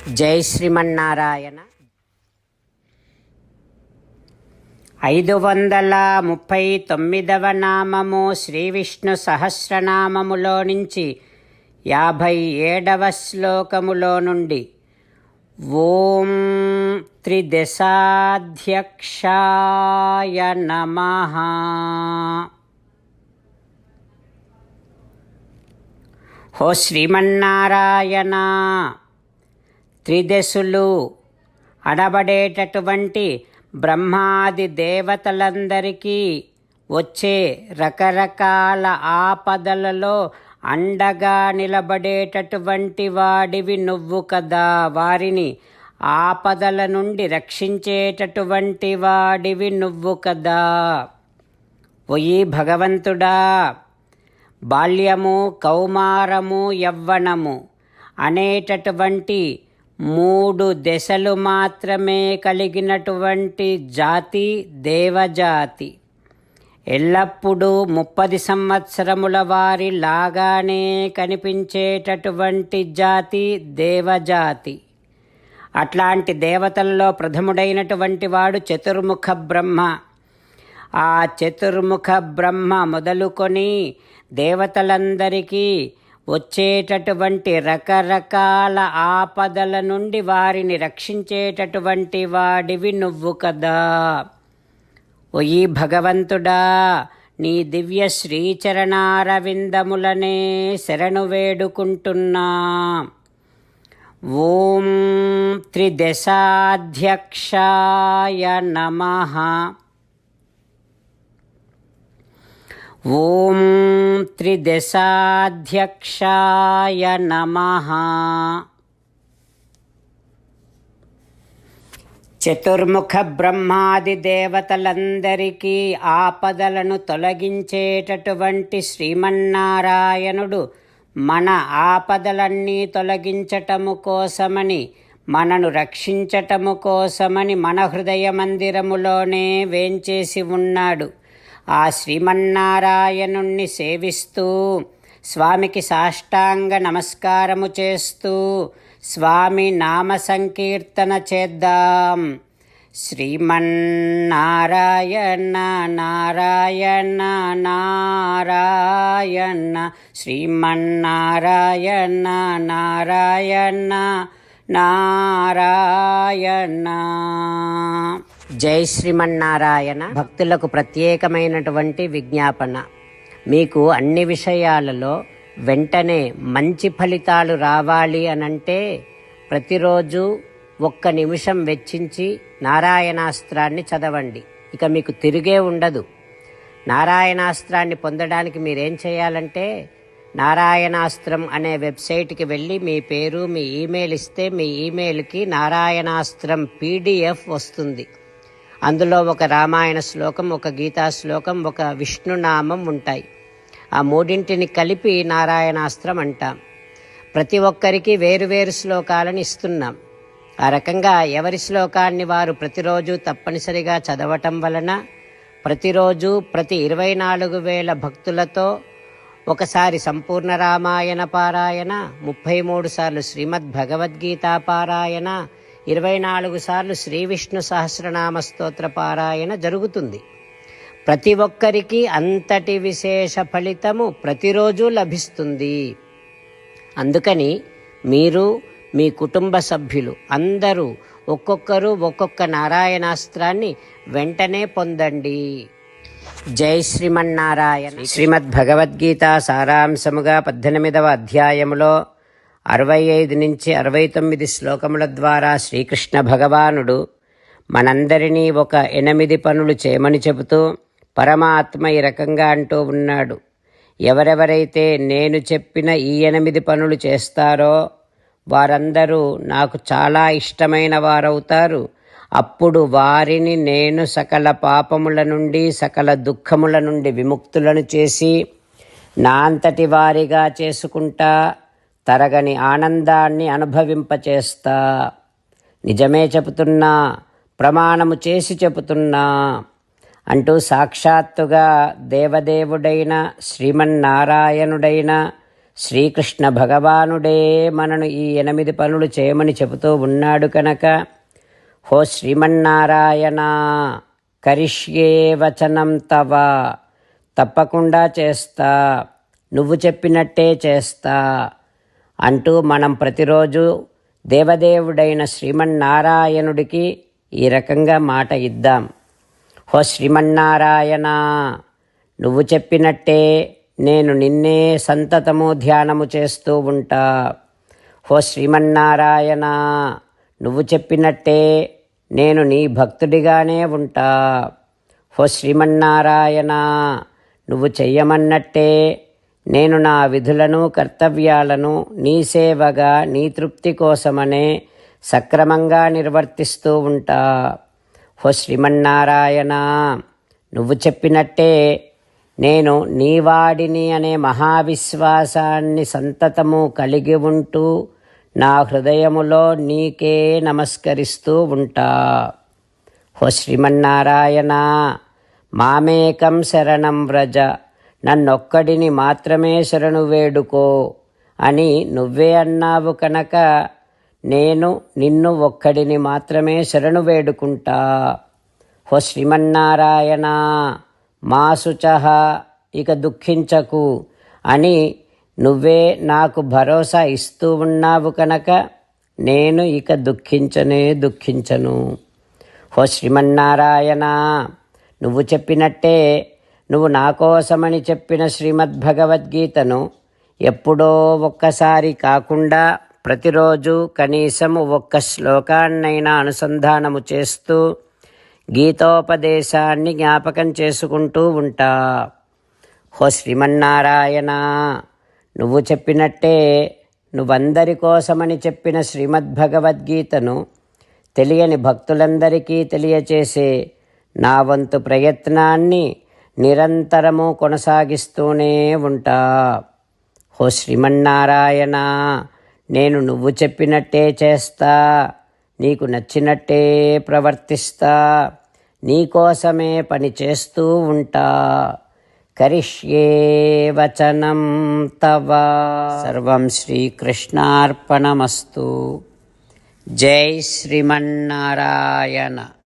జై శ్రీమన్నారాయణ. 539వ నామము శ్రీ విష్ణు సహస్రనామములో నుంచి 57వ శ్లోకములో నుండి ఓం త్రిదశాధ్యక్షాయ నమః. ఓ శ్రీమన్నారాయణ, త్రిదశులు అనబడేటటువంటి బ్రహ్మాది దేవతలందరికీ వచ్చే రకరకాల ఆపదలలో అండగా నిలబడేటటువంటి వాడివి నువ్వు కదా. వారిని ఆపదల నుండి రక్షించేటటువంటి వాడివి నువ్వు కదా. ఓయి భగవంతుడా, బాల్యము, కౌమారము, యవ్వనము అనేటటువంటి 3 దశలు మాత్రమే కలిగినటువంటి జాతి దేవజాతి. ఎల్లప్పుడూ 30 సంవత్సరముల వారి లాగానే కనిపించేటటువంటి జాతి దేవజాతి. అట్లాంటి దేవతల్లో ప్రథముడైనటువంటి వాడు చతుర్ముఖ బ్రహ్మ. ఆ చతుర్ముఖ బ్రహ్మ మొదలుకొని దేవతలందరికీ వచ్చేటటువంటి రకరకాల ఆపదల నుండి వారిని రక్షించేటటువంటి వాడివి నువ్వు కదా. ఓయి భగవంతుడా, నీ దివ్య శ్రీచరణారవిందములనే శరణు వేడుకుంటున్నా. ఓం త్రిదశాధ్యక్షాయ నమః. ఓం త్రిదశాధ్యక్షాయ నమః. చతుర్ముఖ బ్రహ్మాది దేవతలందరికీ ఆపదలను తొలగించేటటువంటి శ్రీమన్నారాయణుడు మన ఆపదలన్నీ తొలగించటము కోసమని, మనను రక్షించటము కోసమని మన హృదయ మందిరములోనే వేంచేసి ఉన్నాడు. ఆ శ్రీమన్నారాయణుణ్ణి సేవిస్తూ, స్వామికి సాష్టాంగ నమస్కారము చేస్తూ స్వామి నామ సంకీర్తన చేద్దాం. శ్రీమన్నారాయణ నారాయణ నారాయణ, శ్రీమన్నారాయణ నారాయణ నారాయణ. జై శ్రీమన్నారాయణ. భక్తులకు ప్రత్యేకమైనటువంటి విజ్ఞాపన. మీకు అన్ని విషయాలలో వెంటనే మంచి ఫలితాలు రావాలి అనంటే ప్రతిరోజు 1 నిమిషం వెచ్చించి నారాయణాస్త్రాన్ని చదవండి. ఇక మీకు తిరిగే ఉండదు. నారాయణాస్త్రాన్ని పొందడానికి మీరేం చేయాలంటే, నారాయణాస్త్రం అనే వెబ్సైట్కి వెళ్ళి మీ పేరు, మీ ఈమెయిల్ ఇస్తే మీ ఈమెయిల్కి నారాయణాస్త్రం PDF వస్తుంది. అందులో ఒక రామాయణ శ్లోకం, ఒక గీతా శ్లోకం, ఒక విష్ణునామం ఉంటాయి. ఆ 3ంటిని కలిపి నారాయణాస్త్రం అంటాం. ప్రతి ఒక్కరికి వేరువేరు శ్లోకాలను ఇస్తున్నాం. ఆ రకంగా ఎవరి శ్లోకాన్ని వారు ప్రతిరోజు తప్పనిసరిగా చదవటం వలన ప్రతిరోజు ప్రతి 24,000 భక్తులతో ఒకసారి సంపూర్ణ రామాయణ పారాయణ, 33 సార్లు శ్రీమద్ భగవద్గీత పారాయణ, 24 సార్లు శ్రీ విష్ణు సహస్రనామ స్తోత్ర పారాయణ జరుగుతుంది. ప్రతి ఒక్కరికి అంతటి విశేష ఫలితము ప్రతిరోజు లభిస్తుంది. అందుకని మీరు, మీ కుటుంబ సభ్యులు అందరూ ఒక్కొక్కరు ఒక్కొక్క నారాయణాస్త్రాన్ని వెంటనే పొందండి. జై శ్రీమన్నారాయణ. శ్రీమద్ భగవద్గీత సారాంశముగా 18వ అధ్యాయములో 65 నుంచి 69 శ్లోకముల ద్వారా శ్రీకృష్ణ భగవానుడు మనందరినీ ఒక 8 పనులు చేయమని చెబుతూ పరమాత్మ ఈ రకంగా అంటూ ఉన్నాడు. ఎవరెవరైతే నేను చెప్పిన ఈ 8 పనులు చేస్తారో వారందరూ నాకు చాలా ఇష్టమైన వారవుతారు. అప్పుడు వారిని నేను సకల పాపముల నుండి, సకల దుఃఖముల నుండి విముక్తులను చేసి నా అంతటి వారిగా చేసుకుంటా, తరగని ఆనందాన్ని అనుభవింపచేస్తా. నిజమే చెబుతున్నా, ప్రమాణము చేసి చెబుతున్నా అంటూ సాక్షాత్తుగా దేవదేవుడైన శ్రీమన్నారాయణుడైన శ్రీకృష్ణ భగవానుడే మనను ఈ 8 పనులు చేయమని చెబుతూ ఉన్నాడు కనుక, హో శ్రీమన్నారాయణ, కరిష్యే వచనం తవ, తప్పకుండా చేస్తా, నువ్వు చెప్పినట్టే చేస్తా అంటూ మనం ప్రతిరోజు దేవదేవుడైన శ్రీమన్నారాయణుడికి ఈ రకంగా మాట ఇద్దాం. హో శ్రీమన్నారాయణ, నువ్వు చెప్పినట్టే నేను నిన్నే సంతతము ధ్యానము చేస్తూ ఉంటా. హో శ్రీమన్నారాయణ, నువ్వు చెప్పినట్టే నేను నీ భక్తుడిగానే ఉంటా. హో శ్రీమన్నారాయణ, నువ్వు చెయ్యమన్నట్టే నేను నా విధులను కర్తవ్యాలను నీ సేవగా నీ తృప్తి కోసమనే సక్రమంగా నిర్వర్తిస్తూ ఉంటా. హో శ్రీమన్నారాయణ, నువ్వు చెప్పినట్టే నేను నీవాడిని అనే మహావిశ్వాసాన్ని సంతతము కలిగి ఉంటూ నా హృదయములో నీకే నమస్కరిస్తూ ఉంటా. హో శ్రీమన్నారాయణ, మామేకం శరణం వ్రజ, నన్నొక్కడిని మాత్రమే శరణు వేడుకో అని నువ్వే అన్నావు కనుక నేను నిన్ను ఒక్కడిని మాత్రమే శరణు వేడుకుంటా. హో శ్రీమన్నారాయణ, మా శుచః, ఇక దుఃఖించకు అని నువ్వే నాకు భరోసా ఇస్తూ ఉన్నావు కనుక నేను ఇక దుఃఖించను. హో శ్రీమన్నారాయణ, నువ్వు చెప్పినట్టే నువ్వు నా కోసమని చెప్పిన శ్రీమద్భగవద్గీతను ఎప్పుడో ఒక్కసారి కాకుండా ప్రతిరోజు కనీసం ఒక్క శ్లోకాన్నైనా అనుసంధానము చేస్తూ గీతోపదేశాన్ని జ్ఞాపకం చేసుకుంటూ ఉంటా. హో శ్రీమన్నారాయణ, నువ్వు చెప్పినట్టే నువ్వందరి కోసమని చెప్పిన శ్రీమద్భగవద్గీతను తెలియని భక్తులందరికీ తెలియచేసే నా వంతు ప్రయత్నాన్ని నిరంతరము కొనసాగిస్తూనే ఉంటా. హో శ్రీమన్నారాయణ, నేను నువ్వు చెప్పినట్టే చేస్తా, నీకు నచ్చినట్టే ప్రవర్తిస్తా, నీకోసమే పని చేస్తూ ఉంటా. కరిష్యే వచనం తవ. సర్వం శ్రీకృష్ణార్పణమస్తు. జై శ్రీమన్నారాయణ.